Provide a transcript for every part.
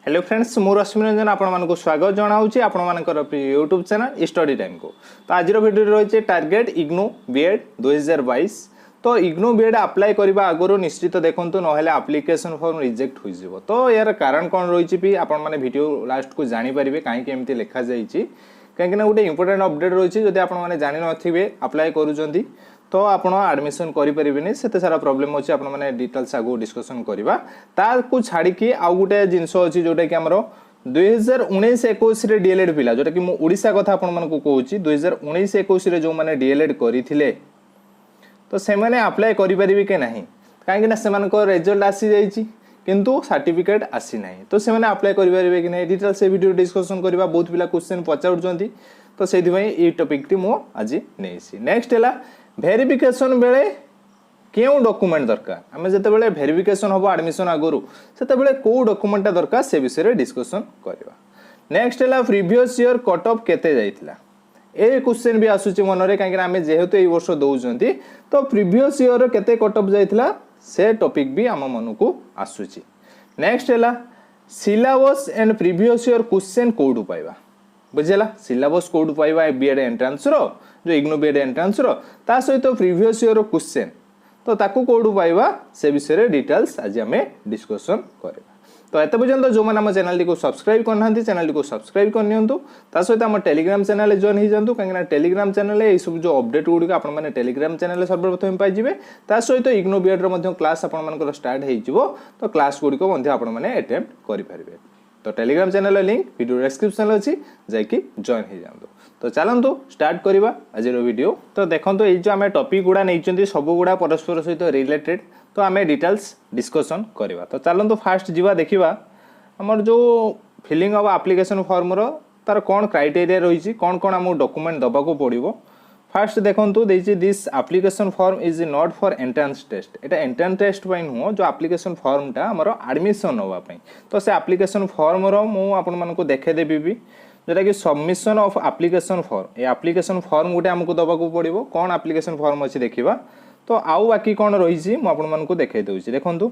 Hello friends मु रश्मि रंजन आपको स्वागत जनाऊँगी आपर यूट्यूब चैनल स्टडी टाइम को। तो आज वीडियो रही टार्गेट इग्नू बीएड 2022। तो इग्नू बीएड अप्लाई करने आगु निश्चित देखूँ ना आप्लिकेसन फॉर्म रिजेक्ट हो। तो यार कारण कौन रही भी आपने वीडियो लास्ट को जानीपर कहीं लिखा जाइए कहीं गोटे इंपोर्टेंट अपडेट रही है। जब आपने जान थे अप्लाई करूँ तो आप आडमिशन करें से सारा प्रोब्लेम अच्छे आपने डिटेल्स आगु डिस्कसन करवा ताकू छाड़ी आउ गोटे जिनस अच्छी जोटा कि आमर 2019-21 डीएलएड पिला जोटा कि मुझा कथा आपको कहूँ 2019-21 जो मैंने डीएलएड करते तो से मैंने अप्लाई करें कि ना कहीं से रिजल्ट आसी जाइए किंतु सर्टिफिकेट आसी ना तो से अप्लाई करें कि नहीं डिटेल्स से वीडियो डिस्कसन करवा। बहुत पिला क्वेश्चन पचार तो से टॉपिक टी मु आज नहीं। नेक्स्ट है वेरिफिकेशन बेले क्यों डॉक्यूमेंट दरकार आम जिते बड़े वेरिफिकेशन हम एडमिशन आगुरी से कौ डॉक्यूमेंट दरकार से विषय डिस्कसन करवा। नेक्स्ट है प्रीवियस ईयर कट ऑफ केते जाइतिला ए क्वेश्चन भी आसुची मनरे कहीं आम जेहेतु ये वर्ष दौरान तो प्रीवियस ईयर केते कट ऑफ जाइतिला से टॉपिक भी आम मन को आसुची। नेक्स्ट है syllabus and previous year question कोडू पाइबा बुझेला सिलेबस कोड पाइबा बीएड एंट्रांस रो जो इग्नू बीएड एंट्रांस रो ता सहित प्रीवियस ईयर क्वेश्चन तो ताकू कोड पाइबा से विषय डिटेल्स आज आम डिस्कसन करवा। तो एत पर्यंत जो मैंने आम चैनल को सब्सक्राइब करना चैनल को सब्सक्राइब करनी सहित आम टेलीग्राम चैनल जॉइन हो जातु कहीं टेलीग्राम चैनल ये सब जो अपडेट गुड़िक आपने टेलीग्राम चैनल सर्वप्रथम पाइबे सहित इग्नू बीएड क्लास आप स्टार्ट हो तो क्लास गुड़िक आपने अटेम्प्ट करेंगे। तो Telegram channel link video description अच्छी जाकि जॉइन हो जातु। तो चलतु स्टार्ट करवा आज वीडियो। तो देखो ये जो आम टॉपिक गुड़ा नहीं सब गुड़ा परस्पर सहित रिलेटेड तो आम डिटेल्स डिस्कसन करवा। तो चलतु फास्ट जीवा देखा आमर जो फिलिंग ऑफ एप्लिकेशन फॉर्म रो तार कौन क्राइटेरिया रही कौन कौन आम डॉक्यूमेंट दबाको पड़ो। फास्ट देखो this application form is not for entrance test एटा एंट्रेंस टेस्ट नुह जो एप्लिकेशन फॉर्म टा आमर एडमिशन होगापी तो से एप्लिकेशन फॉर्म रो मु आपण मानक देखेदेवी भी जोटा कि सबमिशन ऑफ एप्लिकेशन फॉर्म ये एप्लिकेशन फॉर्म गोटे आमको दबाको पड़ो कौन एप्लिकेशन फॉर्म अच्छी देखा। तो आउ बाकी कौन रही मुझे देखे दूसरी देखूँ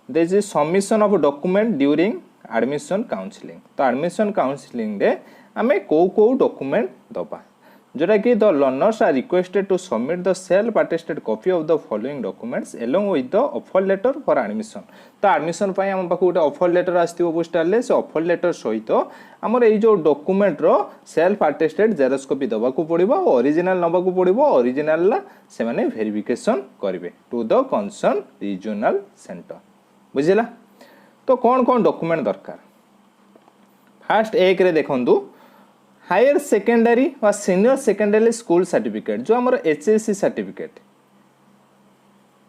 this is submission of document during admission counselling. तो एडमिशन काउंसलिंग रे आम कौ डॉक्यूमेंट दबा जोटा कि the learners are requested to submit the self attested copy of the following documents along with the offer letter for admission. तो admission पाई आम पाखु गोटे ऑफर लेटर आसथिबो पोस्टाल से ऑफर लेटर सहित आमर ये जो डॉक्यूमेंट रो सेल्फ अटेस्टेड जेरक्स कॉपी दबाकू पड़िबो ओरिजिनल नबाकू पड़िबो ओरिजिनल से माने वेरिफिकेशन करिवे to the concern regional centre बुझिला। तो कौन कौन डॉक्यूमेंट दरकार फास्ट एक रे देखंतु हायर सेकेंडरी व सीनियर सेकेंडरी स्कूल सर्टिफिकेट जो आमर एचएससी सर्टिफिकेट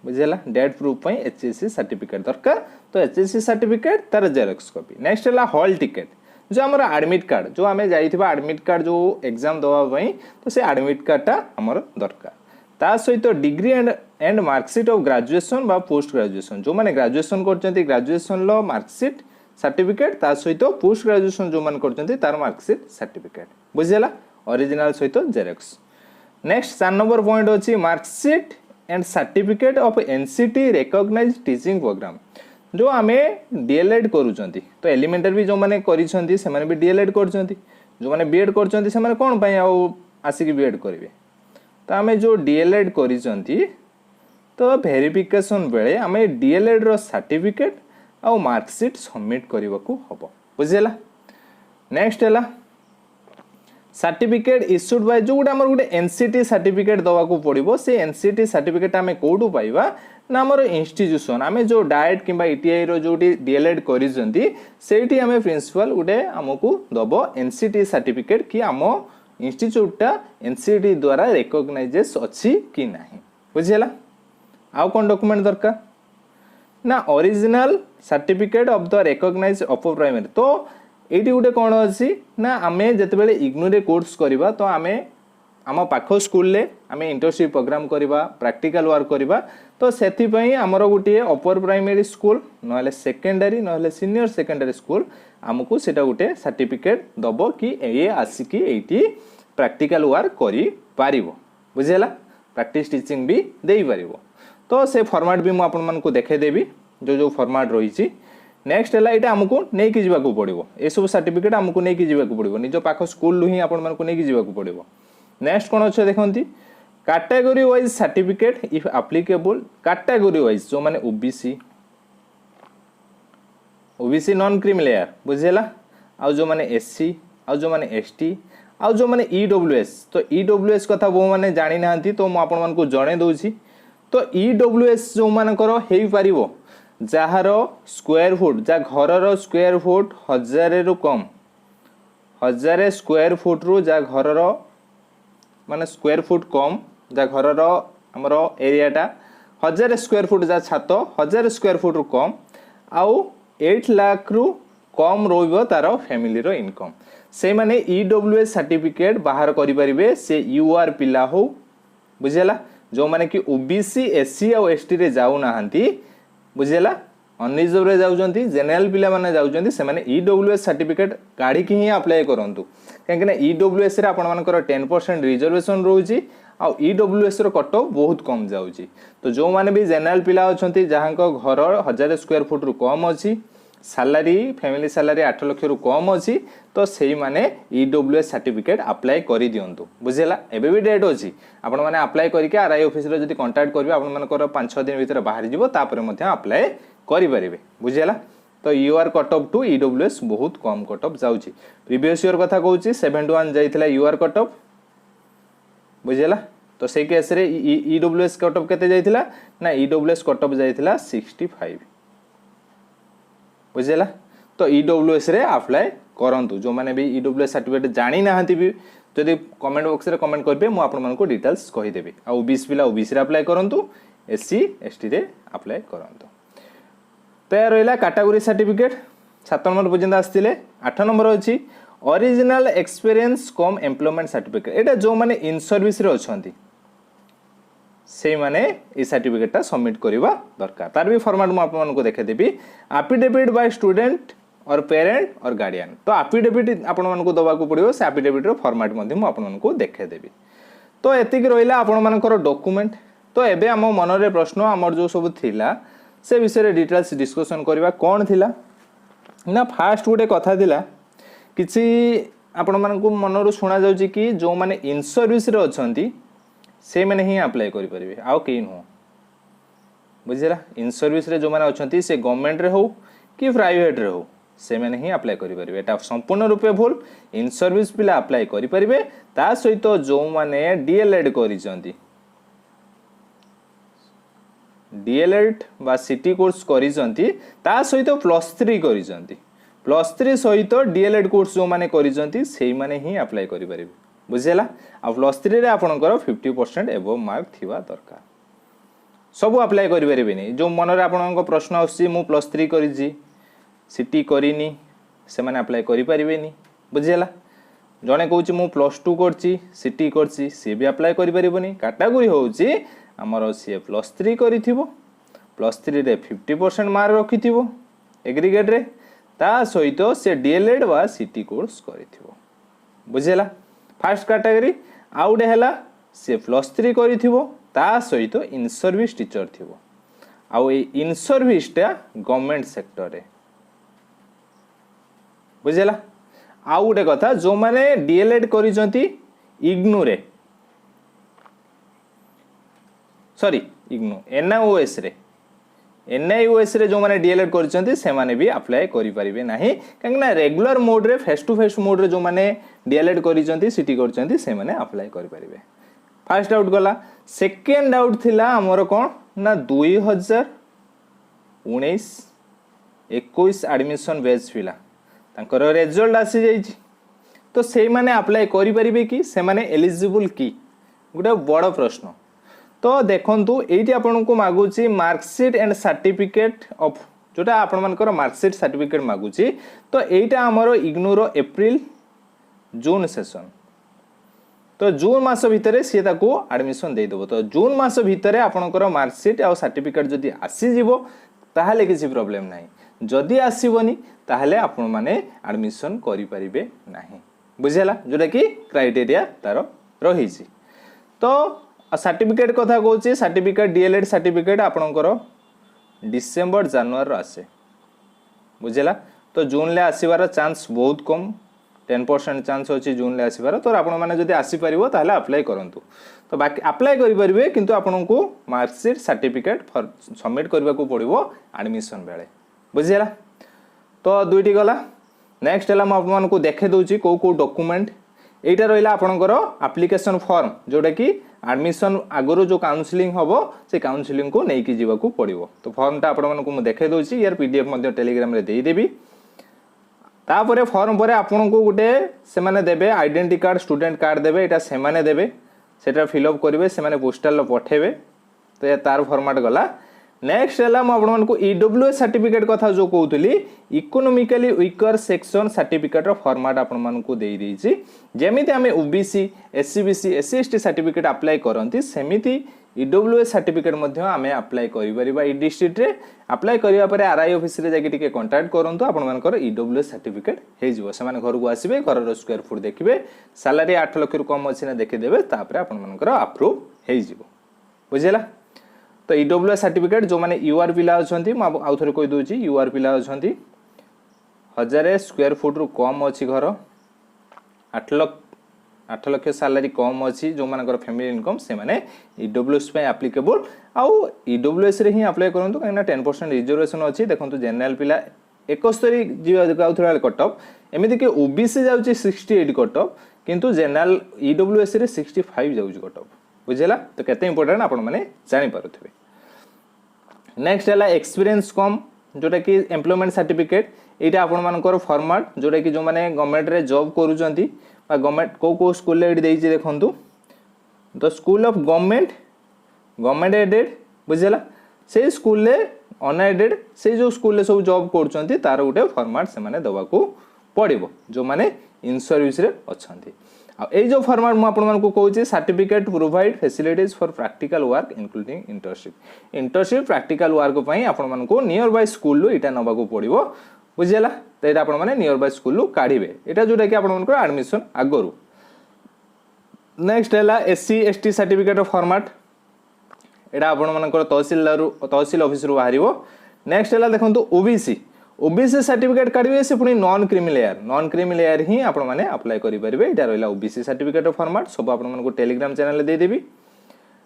बुझेला डेट प्रूफ एचएससी सर्टिफिकेट दरकार। तो एचएससी सर्टिफिकेट तार जेरक्स कॉपी। नेक्स्ट है हॉल टिकेट जो आमर एडमिट कार्ड जो आम जाइथिबा एडमिट कार्ड जो एग्जाम दवा तो से एडमिट कार्डटा आमर दरकार। ता सहित degree and marksheet of graduation बा पोस्ट ग्रेजुएशन जो मैंने ग्रेजुएशन करछन्ती ग्रेजुएशन लो मार्कशीट सर्टिफिकेट ता सहित पोस्ट ग्रेजुएशन जो मान करछन्ती तार मार्कशीट सर्टिफिकेट बुझेला ओरिजिनल सहित जेरक्स। नेक्स्ट 4 नंबर पॉइंट अछि marksheet and certificate of NCT recognised teaching program जो आमे डीएलएड करूछन्ती तो एलिमेंटरी भी जो माने करिछन्ती से माने भी डीएलएड करछन्ती जो माने बीएड करछन्ती से माने कोन पई आ आसिक बीएड करिवे। तो आमे जो डीएलएड करिछन्ती तो वेरिफिकेशन बेले आमे डीएलएड रो सर्टिफिकेट आउ मार्कशीट सबमिट करने को हम बुझेला। नेक्स्ट है सर्टिफिकेट इश्यूड बाय जो गोटे गोटे एनसीटी सर्टिफिकेट दवाको पड़ो से एनसीटी सर्टिफिकेट आम कौटू पाइबा ना आमर इंस्टीट्यूशन आम जो डाएट कि ईटीआई रो जो डीएलएड करी आम प्रिंसिपल गोटे आमको दब एनसीटी सर्टिफिकेट कि आम इंस्टीट्यूटा एनसीटी द्वारा रिकॉग्नाइजेस अच्छी कि ना बुझेला। आउ कौन डॉक्यूमेंट दरकार ना original certificate of the recognised upper primary. तो ये गोटे कौन अच्छी ना आम जिते इग्नू रे कोर्स करवा तो आम आम पाख स्कूल ले आम इंटर्नशिप प्रोग्राम करवा प्रैक्टिकल वर्क करवा तो से आमर गोटे अपर प्राइमरी स्कूल ना सेकेंडरी ना सीनियर सेकेंडरी स्कूल आमको सेटा गोटे सर्टिफिकेट दब कि ये आसिकी एटी प्रैक्टिकल वर्क कर बुझेला प्रैक्टिस टीचिंग भी दे पारिबो। तो से फॉर्मेट भी मुझे देखेदेवी जो जो फॉर्मेट रही। नेक्स्ट है ये आमको नहीं कि जावाक पड़ो ये सब सर्टिफिकेट आमको नहीं कि जावाक पड़ो निज पाख स्कूल ही आपण मानक नहीं कि जावाक पड़ो नेक्स्ट कौन अच्छे देखती category wise certificate if applicable category wise जो माने ओबीसी नॉन क्रीम लेयर बुझेला आउ जो माने एससी आउ जो माने एसटी आउ जो माने ईडब्ल्यूएस तो ईडब्ल्यूएस कथा वो माने जानी नांती तो मु आपण मानकु जणे दउची तो ईडब्ल्यूएस जो मानकर हेई पारिबो जहार स्क्वायर फुट जा घरर स्क्वायर फुट 1000 रु कम 1000 स्क्वायर फुट रु जा घरर माने स्क्वायर फुट कम जा घरर हमर एरियाटा 1000 स्क्वायर फुट जा छात 1000 स्क्वायर फुट रु कम आउ 8 लाख रु कम रोइबो तार फैमिली रो इनकम से माने ईडब्ल्यूएस सर्टिफिकेट बाहर करि परिबे से यूआर पिला हो बुझेला जो माने कि ओबीसी एससी और एसटी रे जाउ नाहंती बुझेला अनरिजर्व रे जाउजंती जनरल पिला माने जाउजंती से माने ईडब्ल्यूएस सर्टिफिकेट काढी कि ही अप्लाई करंतु काहेकि ईडब्ल्यूएस रे आपण मानकर 10% रिजर्वेशन रहउची आ ईडब्ल्यूएस रो कट ऑफ बहुत कम जाउची तो जो माने भी जनरल पिला अछंती जहां को घर 1000 स्क्वायर फुट रु कम अछि सैलरी फैमिली सैलरी 8 लाख रु कम अछि तो सेही माने ईडब्ल्यूएस सर्टिफिकेट अप्लाई करि दियंतु बुझेला एबे भी डेट अछि आपण माने अप्लाई करिके आरआई ऑफिस रे जदी कांटेक्ट करबे आपण मानकर 5-6 दिन भीतर बाहर जिवो तापर मध्ये अप्लाई करि परिबे बुझेला तो UR cut off to EWS बहुत कम कट ऑफ जाउची प्रीवियस ईयर कथा कहूची 71 जाइथिला यूआर कट ऑफ बुझेला तो से केस रे ईडब्ल्यूएस कट ऑफ केते जाइथिला ना ईडब्ल्यूएस कट ऑफ जाइथिला 65 बुझेला तो ईडब्ल्यूएस रे अप्लाई करंतु जो माने भी ईडब्ल्यूएस सर्टिफिकेट जानि नाहंती भी जदि कमेंट बॉक्स रे कमेंट करबे मु आपन मानको डिटेल्स कहि देबे आ ओबीसी पिला ओबीसी रे अप्लाई करंतु एससी एसटी रे अप्लाई करंतु तो या रहिला कैटेगरी सर्टिफिकेट 7 नंबर पर्यंत आस्तिले 8 नंबर अछि ओरिजिनल एक्सपीरियंस कम एम्प्लॉयमेंट सर्टिफिकेट एटा जो माने इन सर्विस रे अछंती से माने ए सर्टिफिकेट सबमिट करबा दरकार तार भी फॉर्मेट मु आपन को देखे देबी एफिडेविट बाय स्टूडेंट और पेरेंट और गार्डियन तो एफिडेविट आपन मन को दबा को पड़ियो से एफिडेविट रो फॉर्मेट मध्ये मु आपन मन को देखे देबी तो एतिक रहिला आपन मानकर डॉक्यूमेंट तो एबे हम मन रे प्रश्न हमर जो सब थिला से विषय रे डिटेल्स डिस्कशन करबा कोन थिला ना फास्ट गोटे कथा थिला किछि आपन मन को मन रो सुना जाउची कि जो माने इन सर्विस रे अछंती से मैंने ही अप्लाई करि परिबे आउ केई नो बुझिला इन सर्विस रे जो माने अछंती से गवर्नमेंट रे हो कि प्राइवेट रे हो से मैंने ही अप्लाई करि परिबे एटा संपूर्ण रूपे भूल इन सर्विस पिला अप्लाई करि परिबे ता सहित जो माने डीएलएड करिसंती डीएलएड बा सिटी कोर्स करिसंती ता सहित +3 करिसंती +3 सहित डीएलएड कोर्स जो माने करिसंती सेही माने ही अप्लाई करि परिबे बुझेला आ +3 रे आपनकर 50% एबो मार्क थिवा दरकार सब अप्लाई करि परिबेनी जो मन रे आपनक प्रश्न आसी मु +3 करिजी सिटी करिनी से माने अप्लाई करि परिबेनी बुझेला जने कहूची मु +2 करची सिटी करची से भी अप्लाई करि परिबोनी कैटेगरी होउची हमर से +3 करिथिबो +3 रे 50% मार्क रखिथिबो एग्रीगेट रे ता सहित से डीएलएड वा सिटी कोर्स करिथिबो बुझेला फर्स्ट कैटेगरी आउडे हैला से +3 करिथिबो ता सहित इन सर्विस टीचर थिबो आउ ए इन सर्विस टा गवर्नमेंट सेक्टर रे बुझेला आउडे कथा जो माने डीएलएड करिसंती इग्नू रे सॉरी इग्नू एनआईओएस रे एनआईओएस रे जो माने डीएलएड करिसंती से माने भी अप्लाई करि परिबे नाही कांगना रेगुलर मोड रे फेस टू फेस मोड रे जो माने डीएलएड करिसंती सिटी करिसंती से माने अप्लाई करि परिबे फर्स्ट आउट गला सेकंड आउट थिला हमर कोन ना 2019 21 एडमिशन बैच पिला तांकर रिजल्ट आसी जाई तो से माने अप्लाई करि परिबे कि से माने एलिजिबल कि गुडा बड़ प्रश्न तो देखंतु एठी आपन को मागुची मार्कशीट एंड सर्टिफिकेट ऑफ जोटा आपन मानकर मार्कशीट सर्टिफिकेट मागुची तो एटा हमरो इग्नोर अप्रैल जून सेशन तो जून मास भितरे से ताको एडमिशन दे देबो तो जून मास भितरे आपनकर मार्कशीट आ सर्टिफिकेट जदी आसी जीवो ताहाले किसी प्रॉब्लम नाही जदी आसीबोनी ताहाले आपन माने एडमिशन करि परिबे नाही बुझेला जोटा कि क्राइटेरिया तार रहिछि तो सर्टिफिकेट कथा कहूँ सर्टिफिकेट डीएलएड सर्टिफिकेट आपणकर डिसेम्बर जनवरी आसे बुझेला। तो जून ले आसीबार चांस बहुत कम 10% चांस अच्छी जून ले आसीबार। तो आपण मैंने जदि आसीपर ताहले अप्लाई करंतु। तो बाकी अप्लाई करेंगे किंतु आपको मार्कशीट सर्टिफिकेट सबमिट करने को पड़ो एडमिशन बेले बुझीगला। तो दुईटी गला नेक्स्ट है आपको देखे दूसरी कौ कौ डॉक्यूमेंट एटा रहा आपंकर एप्लिकेशन फॉर्म जोटा कि एडमिशन आगुरी जो काउंसलिंग हम से काउंसलिंग को लेकिन जावाक पड़ो। तो फॉर्मटा आपको देखे दूसरी यार पीडीएफ टेलीग्राम रे देदेवी। तापर फॉर्म पर आपन को गोटे से माने देबे आइडेंटिटी कार्ड स्टूडेंट कार्ड देबे एटा से माने देबे सेटा फिलअप करेंगे से माने पोस्टाल पठेबे। तो ये तार फॉर्मेट गला। नेक्स्ट है आपको ईडब्ल्यूएस सर्टिफिकेट कथा जो कहूली economically weaker section certificate format आपको दे देछि। जेमिति आमे OBC SC BC SC ST certificate apply करंती सेमिति ईडब्ल्यूएस सर्टिफिकेट मध्य आमे अप्लाई करि परिबा। ई डिस्ट्रिक्ट रे अप्लाई करिया परे आरआई ऑफिस रे जाके टिके कांटेक्ट करंतु आपण मानकर ईडब्ल्यूएस सर्टिफिकेट हे जिवो। से माने घर को आसीबे घर स्क्वायर फुट देखिबे सैलरी 8 लाख रु कम अछि ना देखि देबे तापर आपण मानकर अप्रूव हे जिवो बुझिला। तो ईडब्ल्यूएस सर्टिफिकेट जो माने यूआर पिला अछंती म आउ थरे कहि दोछि यूआर पिला अछंती 1000 स्क्वायर फुट रु कम अछि घर 8 लाख सैलरी कम अच्छी जो मानकर फैमिली इनकम से माने ईडब्ल्यूएस पे एप्लीकेबल आउ ईडब्ल्यूएस रे ही अप्लाई करंतु कहिना 10% रिजर्वेशन अछि। देखंतु जनरल पिला 71 जाउथरा कट ऑफ एमिति के ओबीसी जाउची 68 कट ऑफ किंतु जनरल ईडब्ल्यूएस रे 65 जाउची कट ऑफ बुझेला। तो केते इंपोर्टेंट आपण माने जानि पारुथिबे। नेक्स्ट है एक्सपीरियंस कम जोटा कि एम्प्लॉयमेंट सर्टिफिकेट एटा आपण मानकर फॉर्मेट जोटा कि जो माने गवर्नमेंट रे जॉब करूचंती गवर्नमेंट को स्कूल ले देइछि देखंतु the school of government aided बुझेला से स्कूल ले अनएडेड से जो स्कूल ले सब जॉब करचंती तार गोटे फॉर्मेट से माने दवा को पड़िबो जो माने इन सर्विस रे अछंती। आ ए जो फॉर्मेट म आपण मानको कहूची certificate provide facilities for practical work including internship practical work पई आपण मानको नियर बाय स्कूल लो इटा नबा को पड़िबो बुझेला। तो ये आपने नियर बाय स्कूल काढ़े यहाँ जोटा कि आपको एडमिशन आगु। नेक्स्ट है एससी एसटी सर्टिफिकेट फॉर्मेट यहाँ आपर तहसील ऑफिस रु बाहर। नेक्स्ट है देखो ओबीसी सर्टिफिकेट काढ़े से पुणी नॉन क्रीमी लेयर ही आपने अप्लाई करेंगे। यहाँ रहा ओबीसी सर्टिफिकेट फॉर्मेट सब आपको टेलीग्राम चैनल देदेवी।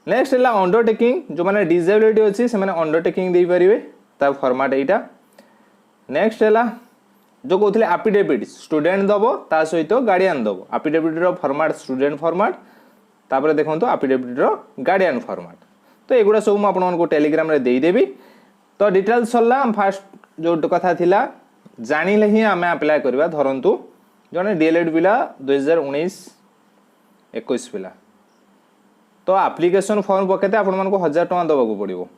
नेक्स्ट है अंडरटेकिंग जो मैंने डिजेबिलिटी अच्छी से अंडरटेकिंग दे पारे ता फॉर्मेट यहाँ। नेक्स्ट है जो कहते एफिडेविट स्टूडेंट दब ता सहित गार्डियन दब एफिडेविट फॉर्मेट स्टूडेंट फॉर्मेट तापर देखो एफिडेविट गार्डियन फॉर्मेट। तो एगुड़ा सब आपको टेलीग्राम रे देदेवी। तो डिटेल्स सरला फास्ट जो कथा थिला जानिले ही आम अप्लाई करवा धरतु जड़े डीएलएड पिला 2019-21 पिला तो एप्लिकेशन फॉर्म पकेते आपण 1000 टका दबाक पड़ो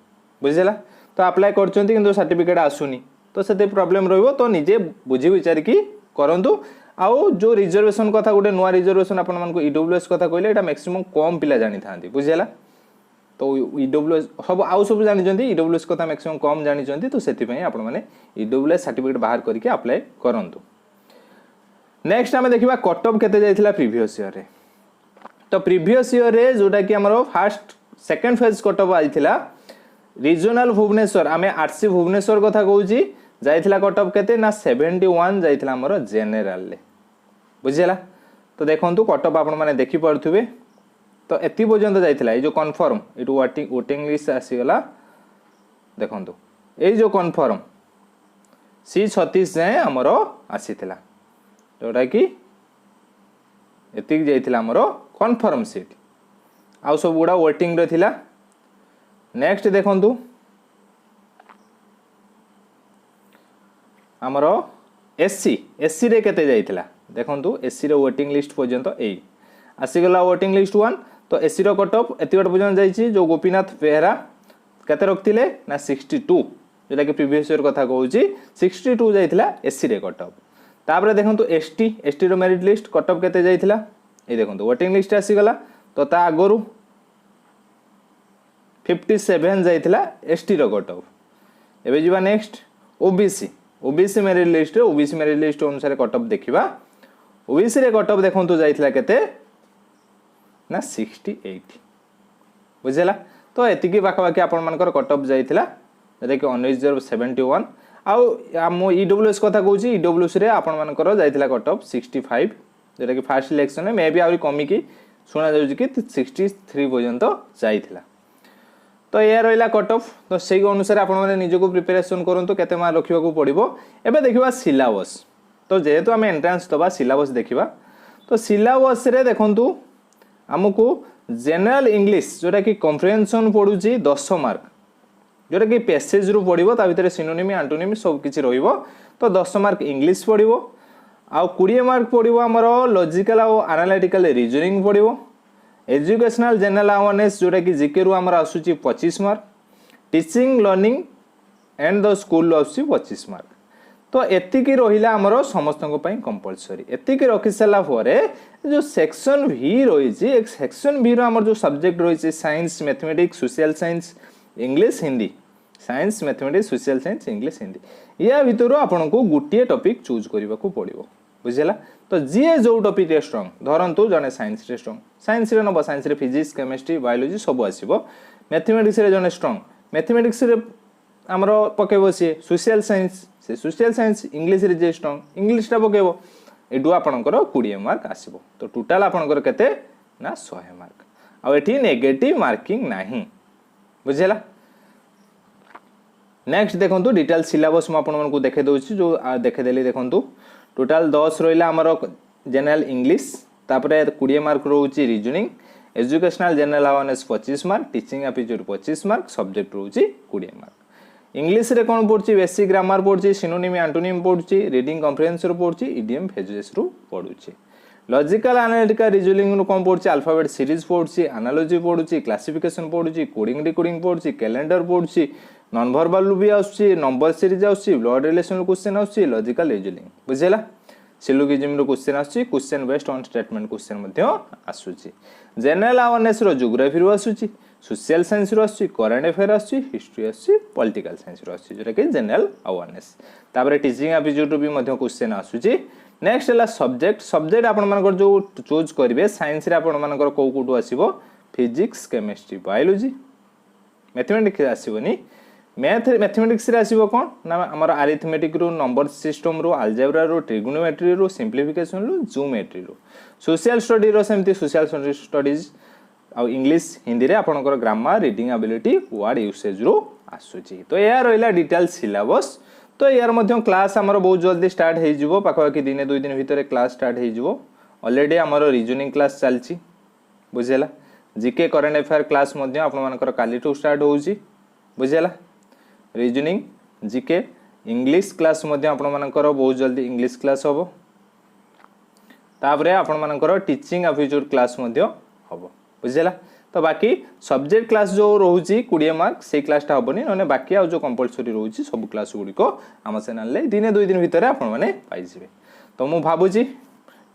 बुझेला। तो अप्लाई कर सर्टिफिकेट आसुनी तो से प्रॉब्लम रहिबो। तो निजे बुझी विचार की करंतु। आउ जो रिजर्वेशन कथा गोटे नुआ रिजर्वेशन आपण मानको ईडब्ल्यूएस कथा कहले एटा मैक्सिमम कम पिला जानि थांती बुझेला। तो ईडब्ल्यूएस सब आउ सब जानि जंती ईडब्ल्यूएस कथा मैक्सिमम कम जानि जंती। तो सेति पई आपण माने ईडब्ल्यूएस सर्टिफिकेट बाहर करके अप्लाई करंतु। नेक्स्ट आमे देखिबा कट ऑफ केते जायथिला प्रीवियस ईयर रे। तो प्रीवियस ईयर रे जोटा कि हमरो first second phase cut off आइथिला रीजनल भुवनेश्वर आमे आरसी भुवनेश्वर कथा कहूची जाइथिला कट ऑफ केते ना 71 जाइथिला हमरो जनरल ले बुझिला। तो देखंतु कट ऑफ आपण माने देखि पड़थुबे। तो एति पर्यंत जाइथिला ए जो कन्फर्म एटू वोटिंग लिस्ट आसी गला देखंतु ए जो कन्फर्म C36 जाए हमरो आसीथिला जोटा कि एति जाइथिला हमरो कन्फर्म सीट आउ सब गुडा वोटिंग रे थिला। नेक्स्ट देखंतु आमर एससी रे केते जाइथिला देखंतु एससी रे वोटिंग लिस्ट पर्यंत ए आसीगला वोटिंग लिस्ट 1। तो एससी रो कट ऑफ एति पर्यंत जाइछि जो गोपीनाथ बेहरा केते रखथिले ना 62 जेटा कि प्रीवियस ईयर कथा कहूची 62 जाइथिला एससी रे कट ऑफ। तापर देखंतु एसटी रो मेरिट लिस्ट कट ऑफ केते जाइथिला ए देखंतु वोटिंग लिस्ट आसीगला। तो ता आगरु 57 जाइथिला एसटी रो कट ऑफ। एबे जिबा नेक्स्ट ओबीसी मेरिट लिस्ट अनुसार कट ऑफ देखिबा। ओबीसी रे कट ऑफ देखंतु जाइथिला केते ना 68 बुझेला। तो एतिकी पाखा पाखी आपण मानकर कट ऑफ जाइथिला जेटा कि 1971 आम ईडब्ल्यूएस कथा कहूँ ईडब्ल्यूएस आपर जाइला कट ऑफ 65 जोटा कि फास्ट सिलेक्शन मे भी आहरी कमिकी शुणा जाऊँ कि 63 पर्यंत जाइला तो यह रहा कट ऑफ तो से अनुसार आपने निजक प्रिपेरेसन करूँ केते मार्क रखा पड़ो एवं देखा सिलेबस तो जेहेतु आम एंट्रांस दबा सिलेबस देखा तो सिलेबस रे देखंतु आमको जनरल इंग्लिश जोटा कि कम्प्रिहेंशन पड़ू 10 मार्क जोटा कि पैसेज रु पड़ो ता भीतर सिनोनिम आंटोनिम सब किछि रहिबो तो 10 मार्क इंग्लिश पड़ो आउ 20 मार्क पड़ो आमर लॉजिकल और एनालिटिकल रीजनिंग पड़ो एजुकेशनल जनरल अवेयरनेस जोटा कि जीके रु आमर आसुची 25 mark teaching learning and the school आसुची 25 मार्क तो एतिकी रहिला आमर समस्त कंपलसरी एतिकी रखी सारा जो सेक्शन भी रही एक सेक्शन भी आमर जो सब्जेक्ट रही science mathematics social science English Hindi science mathematics social science English Hindi या भितर आपन को गोटे टॉपिक चूज करने को पड़ो बुझेगा तो जी जो टॉपिक स्ट्रंग धरतु जड़े साइंस रे स्ट्रंग साइंस रे नब साइंस रे फिजिक्स केमिस्ट्री बायोलॉजी सब आसो मैथमेटिक्स रे जड़े स्ट्रंग मैथमेटिक्स रे आमर पकेब सी सोशल साइंस से सोशल साइंस इंग्लिश रे जे स्ट्रंग इंग्लिश टा पकेब एडू आपणकर 20 मार्क आसो तो टोटाल आपणकर केते ना 100 मार्क आ एठी नेगेटिव मार्किंग नाही बुझेला नेक्स्ट देखंतु डिटेल सिलेबस म आपन को देखे दोछि जो देखे देली देखंतु टोटाल 10 रहिला हमर जनरल इंग्लिश तापरे 20 मार्क रहउची reasoning educational general awareness 25 mark teaching aptitude 25 mark subject रहउची 20 मार्क इंग्लिश रे कोन पड़ची बेसिक ग्रामर पड़ची सिनोनिम एंटोनिम पड़ची रीडिंग कम्प्रिहेंशन पड़ची इडियम फ्रेजेस रु पड़ुची लॉजिकल एनालिटिकल रीजनिंग रु कोन पड़ची अल्फाबेट सीरीज पड़ची एनालॉजी पड़ची क्लासिफिकेशन पड़ची कोडिंग डिकोडिंग पड़ची कैलेंडर पड़ची नॉन वर्बल भी आउची नंबर सीरीज आउची ब्लड रिलेशन क्वेश्चन आउची लॉजिकल रीजनिंग बुझेला सिलोगिज्म रो क्वेश्चन आउची question based on statement question मध्ये आसुची जनरल अवेयरनेस रो ज्योग्राफी रो आसुची सोशल साइंस रो आसुची करंट अफेयर आसुची हिस्ट्री आसुची पॉलिटिकल साइंस रो आसुची जोटा कि जनरल अवेयरनेस तापर टीचिंग एप्टीट्यूड भी मध्ये क्वेश्चन आसुची नेक्स्ट हला सब्जेक्ट आपण मानकर जो चूज करिवे साइंस रे आपण मानकर को कोटू आसीबो फिजिक्स केमिस्ट्री बायोलॉजी मैथमेटिक्स आसीबोनी मैथमेटिक्स रे आसीबो कोन ना हमर अरिथमेटिक रो नंबर सिस्टम रो अलजेब्रा रो ट्रिगोनोमेट्री रो सिंप्लिफिकेशन रो ज्योमेट्री रो सोशल स्टडी रो सेमती सोशल स्टडीज आ इंग्लिश हिंदी रे आपनकर grammar reading ability word usage रो आसुची तो या रहिला डिटेल सिलेबस तो यार मध्य क्लास हमर बहुत जल्दी स्टार्ट हे जिवो पाखा कि दिने 2 दिन भीतर क्लास स्टार्ट हे जिवो ऑलरेडी हमर रीजनिंग क्लास चलची बुझेला जीके करंट अफेयर क्लास मध्य आपन मानकर काली टू स्टार्ट होउची बुझेला रीजनिंग जीके इंग्लिश क्लास मध्य आपण मानकर बहुत जल्दी इंग्लिश क्लास होबो तापरे आपण मानकर टीचिंग एप्टीट्यूड क्लास मध्य होबो बुझेला तो बाकी सब्जेक्ट क्लास जो रोची 20 मार्क से क्लासटा हेनी ना बाकी आ जो कंपलसरी रोची सब क्लास गुड़िक आम चैनल दिने 2 दिन भितर आपण मैंने पाइबे तो मुझे भावुची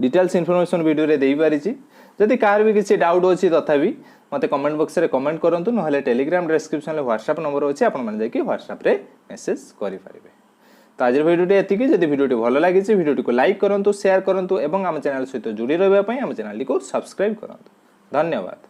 डिटेल्स इनफॉरमेशन वीडियो रे देई पारिछि जदि कार भी किसी डाउट अच्छी तथापि मते कमेंट बॉक्स रे कमेंट करंतु नहले टेलीग्राम डिस्क्रिप्शन रे व्हाट्सएप नंबर अच्छी आपण माने जाकि व्हाट्सएप रे मेसेज करि पारिबे तो आज वीडियो एतिकी जदि वीडियो भल लगी वीडियो को लाइक करंतु शेयर करंतु एवं आम चैनल सहित जोड़ी रहबा पई आम चैनल को सब्सक्राइब करंतु धन्यवाद।